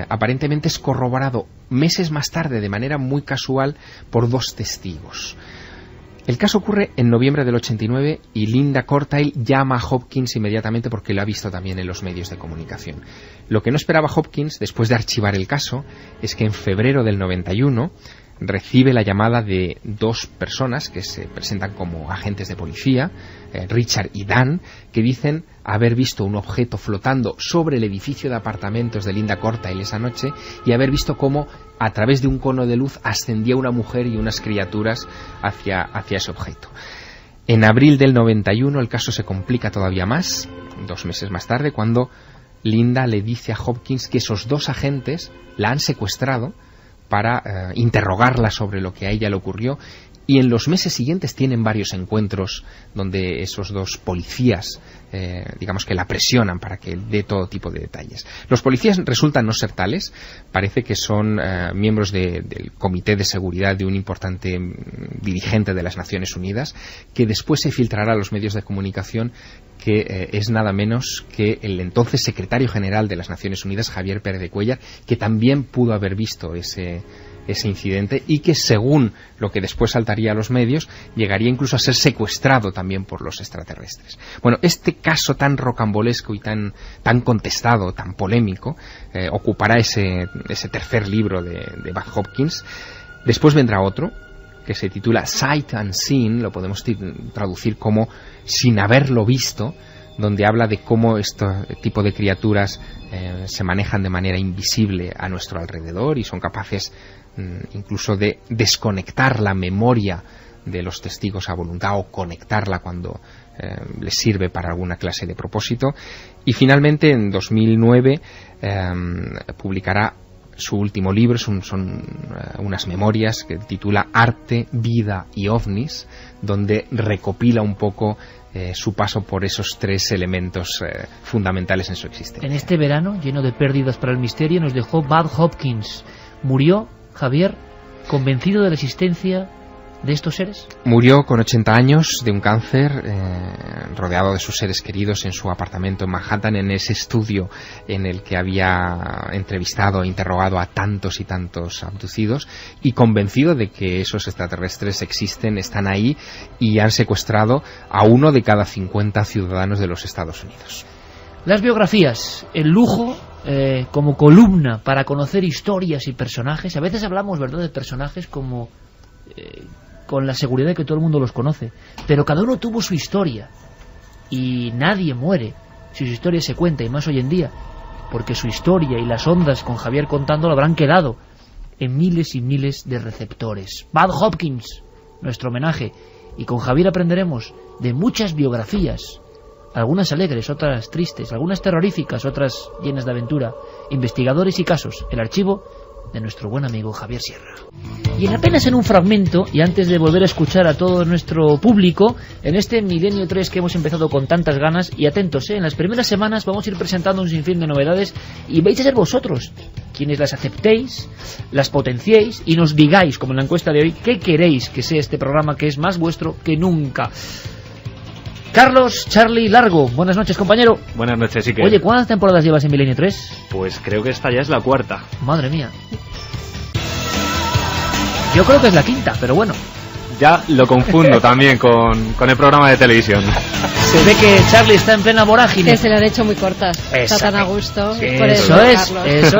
aparentemente es corroborado meses más tarde de manera muy casual por 2 testigos. El caso ocurre en noviembre del 89 y Linda Cortile llama a Hopkins inmediatamente porque lo ha visto también en los medios de comunicación. Lo que no esperaba Hopkins, después de archivar el caso, es que en febrero del 91 recibe la llamada de 2 personas que se presentan como agentes de policía, Richard y Dan, que dicen haber visto un objeto flotando sobre el edificio de apartamentos de Linda Cortile esa noche y haber visto cómo a través de un cono de luz ascendía una mujer y unas criaturas hacia ese objeto. En abril del 91 el caso se complica todavía más, 2 meses más tarde, cuando Linda le dice a Hopkins que esos 2 agentes la han secuestrado para interrogarla sobre lo que a ella le ocurrió, y en los meses siguientes tienen varios encuentros donde esos 2 policías digamos que la presionan para que dé todo tipo de detalles. Los policías resultan no ser tales, parece que son miembros del Comité de Seguridad de un importante dirigente de las Naciones Unidas, que después se filtrará a los medios de comunicación que es nada menos que el entonces secretario general de las Naciones Unidas, Javier Pérez de Cuéllar, que también pudo haber visto ese incidente y que, según lo que después saltaría a los medios, llegaría incluso a ser secuestrado también por los extraterrestres. Bueno, este caso tan rocambolesco y tan contestado, tan polémico, ocupará ese tercer libro de Bud Hopkins. Después vendrá otro que se titula Sight Unseen, lo podemos traducir como Sin haberlo visto, donde habla de cómo este tipo de criaturas se manejan de manera invisible a nuestro alrededor y son capaces incluso de desconectar la memoria de los testigos a voluntad o conectarla cuando les sirve para alguna clase de propósito. Y finalmente en 2009 publicará su último libro, son unas memorias que titula Arte, Vida y OVNIs, donde recopila un poco su paso por esos 3 elementos fundamentales en su existencia. En este verano, lleno de pérdidas para el misterio, nos dejó Bud Hopkins. Murió, Javier, convencido de la existencia de estos seres. Murió con 80 años de un cáncer, rodeado de sus seres queridos en su apartamento en Manhattan, en ese estudio en el que había entrevistado e interrogado a tantos y tantos abducidos, y convencido de que esos extraterrestres existen, están ahí y han secuestrado a 1 de cada 50 ciudadanos de los Estados Unidos. Las biografías, el lujo como columna para conocer historias y personajes. A veces hablamos, ¿verdad?, de personajes como con la seguridad de que todo el mundo los conoce, pero cada uno tuvo su historia y nadie muere si su historia se cuenta, y más hoy en día, porque su historia y las ondas con Javier contándolo habrán quedado en miles y miles de receptores. Bud Hopkins, nuestro homenaje, y con Javier aprenderemos de muchas biografías, algunas alegres, otras tristes, algunas terroríficas, otras llenas de aventura, investigadores y casos, el archivo de nuestro buen amigo Javier Sierra. Y apenas en un fragmento, y antes de volver a escuchar a todo nuestro público, en este Milenio 3 que hemos empezado con tantas ganas, y atentos, en las primeras semanas vamos a ir presentando un sinfín de novedades, y vais a ser vosotros quienes las aceptéis, las potenciéis, y nos digáis, como en la encuesta de hoy, qué queréis que sea este programa, que es más vuestro que nunca. Carlos Charlie Largo, buenas noches, compañero. Buenas noches, Iker. Oye, ¿cuántas temporadas llevas en Milenio 3? Pues creo que esta ya es la 4ª. Madre mía. Yo creo que es la 5ª, pero bueno. Ya lo confundo también con el programa de televisión. Se ve que Charlie está en plena vorágine. Que se le han hecho muy cortas. Está tan a gusto. Sí, eso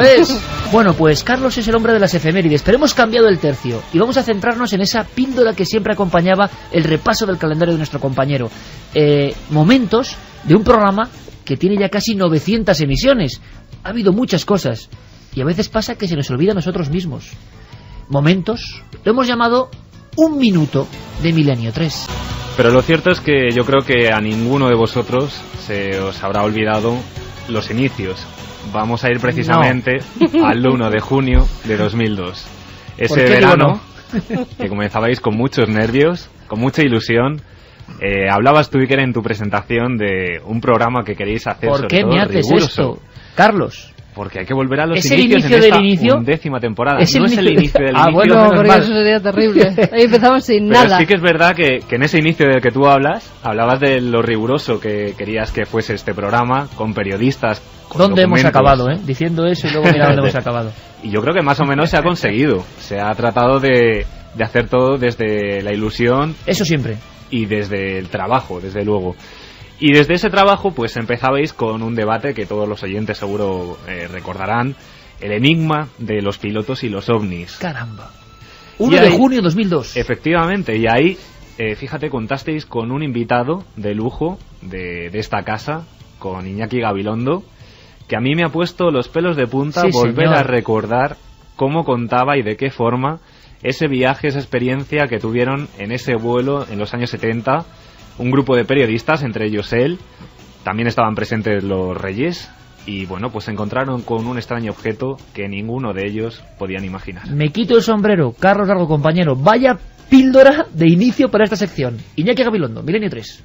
es. Bueno, pues Carlos es el hombre de las efemérides, pero hemos cambiado el tercio y vamos a centrarnos en esa píldora que siempre acompañaba el repaso del calendario de nuestro compañero. Momentos de un programa que tiene ya casi 900 emisiones. Ha habido muchas cosas y a veces pasa que se nos olvida a nosotros mismos. Momentos, lo hemos llamado un minuto de Milenio 3. Pero lo cierto es que yo creo que a ninguno de vosotros se os habrá olvidado los inicios. Vamos a ir precisamente al 1 de junio de 2002. Ese verano que comenzabais con muchos nervios, con mucha ilusión. Hablabas tú, Iker, en tu presentación de un programa que queréis hacer. ¿Por qué me haces esto, Carlos? Porque hay que volver a los ¿Es inicios el inicio en esta del inicio? 10ª temporada. ¿Es no es el inicio del inicio. Bueno, porque eso sería terrible. Ahí empezamos sin Pero nada. sí que es verdad que en ese inicio del que tú hablabas de lo riguroso que querías que fuese este programa, con periodistas, con ¿Dónde hemos documentos. acabado, diciendo eso y luego mira dónde hemos acabado? Y yo creo que más o menos se ha conseguido. Se ha tratado de hacer todo desde la ilusión. Eso siempre. Y desde el trabajo, desde luego. Y desde ese trabajo pues empezabais con un debate que todos los oyentes seguro recordarán, el enigma de los pilotos y los ovnis. Caramba. 1 de junio de 2002. Efectivamente, y ahí, fíjate, contasteis con un invitado de lujo de esta casa, con Iñaki Gabilondo, que a mí me ha puesto los pelos de punta volver a recordar cómo contaba y de qué forma ese viaje, esa experiencia que tuvieron en ese vuelo en los años 70, un grupo de periodistas, entre ellos él, también estaban presentes los Reyes, y bueno, pues se encontraron con un extraño objeto que ninguno de ellos podían imaginar. Me quito el sombrero, Carlos Largo, compañero, vaya píldora de inicio para esta sección. Iñaki Gabilondo, Milenio 3.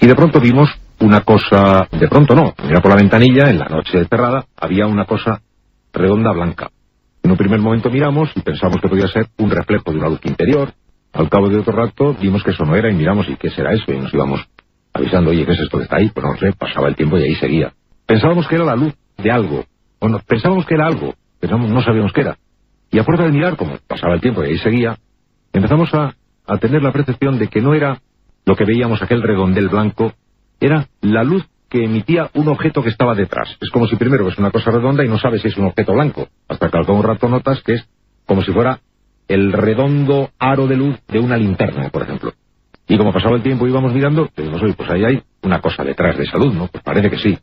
Y de pronto vimos una cosa, de pronto no, mira por la ventanilla, en la noche cerrada, había una cosa redonda blanca. En un primer momento miramos y pensamos que podía ser un reflejo de una luz interior. Al cabo de otro rato vimos que eso no era y miramos, ¿y qué será eso? Y nos íbamos avisando, oye, ¿qué es esto que está ahí? Pues no sé, pasaba el tiempo y ahí seguía. Pensábamos que era la luz de algo. Bueno, pensábamos que era algo, no sabíamos qué era. Y a fuerza de mirar, como pasaba el tiempo y ahí seguía, empezamos a tener la percepción de que no era lo que veíamos, aquel redondel blanco, era la luz que emitía un objeto que estaba detrás. Es como si primero ves una cosa redonda y no sabes si es un objeto blanco, hasta que al cabo de un rato notas que es como si fuera el redondo aro de luz de una linterna, por ejemplo. Y como pasaba el tiempo y íbamos mirando, decimos, oye, pues ahí hay una cosa detrás de esa luz, ¿no? Pues parece que sí.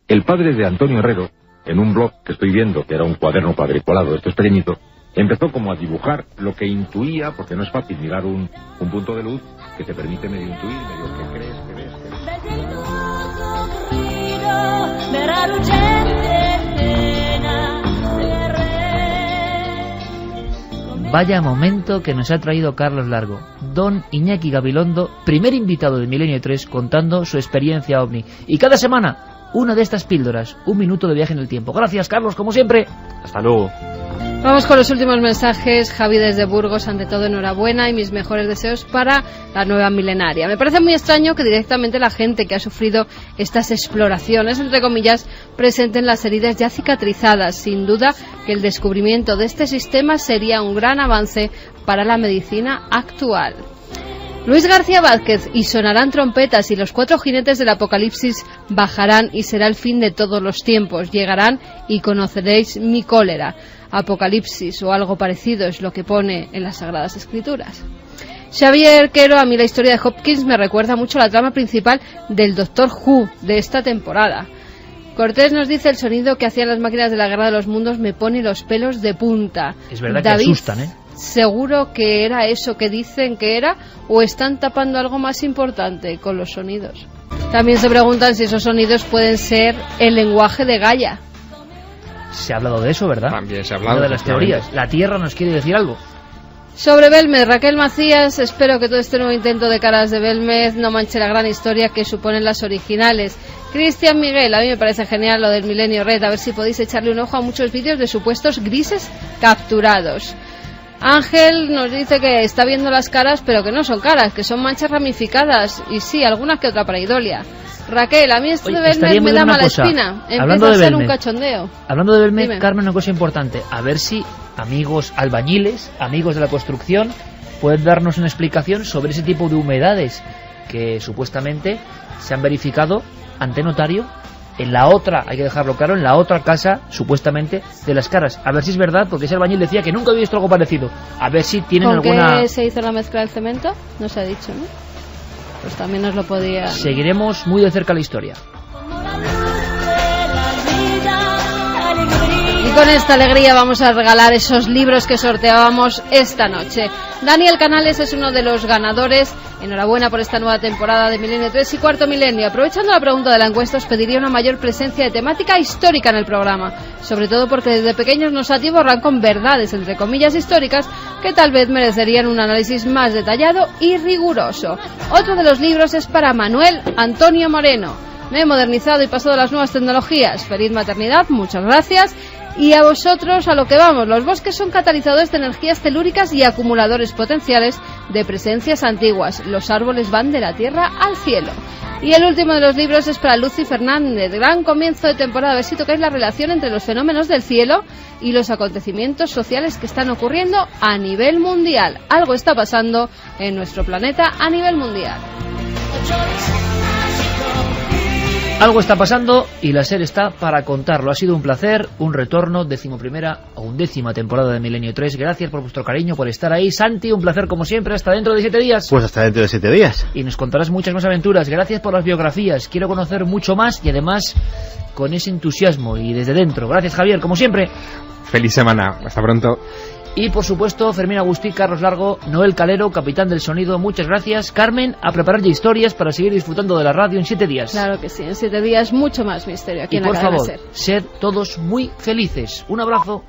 El padre de Antonio Herrero, en un blog que estoy viendo, que era un cuaderno cuadriculado, esto es pequeñito, empezó como a dibujar lo que intuía, porque no es fácil mirar un punto de luz que te permite medio intuir, medio que crees, que ves, Vaya momento que nos ha traído Carlos Largo, don Iñaki Gabilondo, primer invitado de Milenio 3, contando su experiencia OVNI. Y cada semana, una de estas píldoras, un minuto de viaje en el tiempo. Gracias, Carlos, como siempre. Hasta luego. Vamos con los últimos mensajes. Javi desde Burgos, ante todo enhorabuena y mis mejores deseos para la nueva milenaria. Me parece muy extraño que directamente la gente que ha sufrido estas exploraciones, entre comillas, presenten las heridas ya cicatrizadas. Sin duda que el descubrimiento de este sistema sería un gran avance para la medicina actual. Luis García Vázquez, y sonarán trompetas y los 4 jinetes del apocalipsis bajarán y será el fin de todos los tiempos. Llegarán y conoceréis mi cólera. Apocalipsis o algo parecido es lo que pone en las Sagradas Escrituras. Xavier Quero, a mí la historia de Hopkins me recuerda mucho a la trama principal del Doctor Who de esta temporada. Cortés nos dice, el sonido que hacían las máquinas de la Guerra de los Mundos me pone los pelos de punta. Es verdad, David, que asustan, ¿eh? ¿Seguro que era eso que dicen que era o están tapando algo más importante con los sonidos? También se preguntan si esos sonidos pueden ser el lenguaje de Gaia. Se ha hablado de eso, ¿verdad? También se ha hablado. Una de las teorías. ¿La Tierra nos quiere decir algo? Sobre Belmez, Raquel Macías, espero que todo este nuevo intento de caras de Belmez no manche la gran historia que suponen las originales. Cristian Miguel, a mí me parece genial lo del Milenio Red, a ver si podéis echarle un ojo a muchos vídeos de supuestos grises capturados. Ángel nos dice que está viendo las caras, pero que no son caras, que son manchas ramificadas, y sí, algunas que otra pareidolia. Raquel, a mí esto de Belmez me da mala espina. Empieza a ser un cachondeo. Hablando de Belmez, Carmen, una cosa importante. A ver si amigos albañiles, amigos de la construcción, pueden darnos una explicación sobre ese tipo de humedades que supuestamente se han verificado ante notario en la otra, hay que dejarlo claro, en la otra casa, supuestamente, de Las Caras. A ver si es verdad, porque ese albañil decía que nunca había visto algo parecido. A ver si tienen alguna... ¿Con qué se hizo la mezcla del cemento? No se ha dicho, ¿no? Pues también nos lo podía... Seguiremos muy de cerca la historia. Y con esta alegría vamos a regalar esos libros que sorteábamos esta noche. Daniel Canales es uno de los ganadores. Enhorabuena por esta nueva temporada de Milenio 3 y Cuarto Milenio. Aprovechando la pregunta de la encuesta, os pediría una mayor presencia de temática histórica en el programa. Sobre todo porque desde pequeños nos atiborran con verdades, entre comillas, históricas que tal vez merecerían un análisis más detallado y riguroso. Otro de los libros es para Manuel Antonio Moreno. Me he modernizado y pasado a las nuevas tecnologías. Feliz maternidad, muchas gracias. Y a vosotros, a lo que vamos. Los bosques son catalizadores de energías telúricas y acumuladores potenciales de presencias antiguas. Los árboles van de la tierra al cielo. Y el último de los libros es para Lucy Fernández. Gran comienzo de temporada. A ver si tocáis la relación entre los fenómenos del cielo y los acontecimientos sociales que están ocurriendo a nivel mundial. Algo está pasando en nuestro planeta a nivel mundial. Algo está pasando y la SER está para contarlo. Ha sido un placer, un retorno, 11ª o 11ª temporada de Milenio 3. Gracias por vuestro cariño, por estar ahí. Santi, un placer como siempre. Hasta dentro de 7 días. Pues hasta dentro de 7 días. Y nos contarás muchas más aventuras. Gracias por las biografías. Quiero conocer mucho más y además con ese entusiasmo y desde dentro. Gracias, Javier, como siempre. Feliz semana. Hasta pronto. Y por supuesto, Fermín Agustí, Carlos Largo, Noel Calero, capitán del sonido, muchas gracias. Carmen, a preparar ya historias para seguir disfrutando de la radio en 7 días. Claro que sí, en 7 días mucho más misterio aquí en la cadena SER. Y por favor, sed todos muy felices. Un abrazo.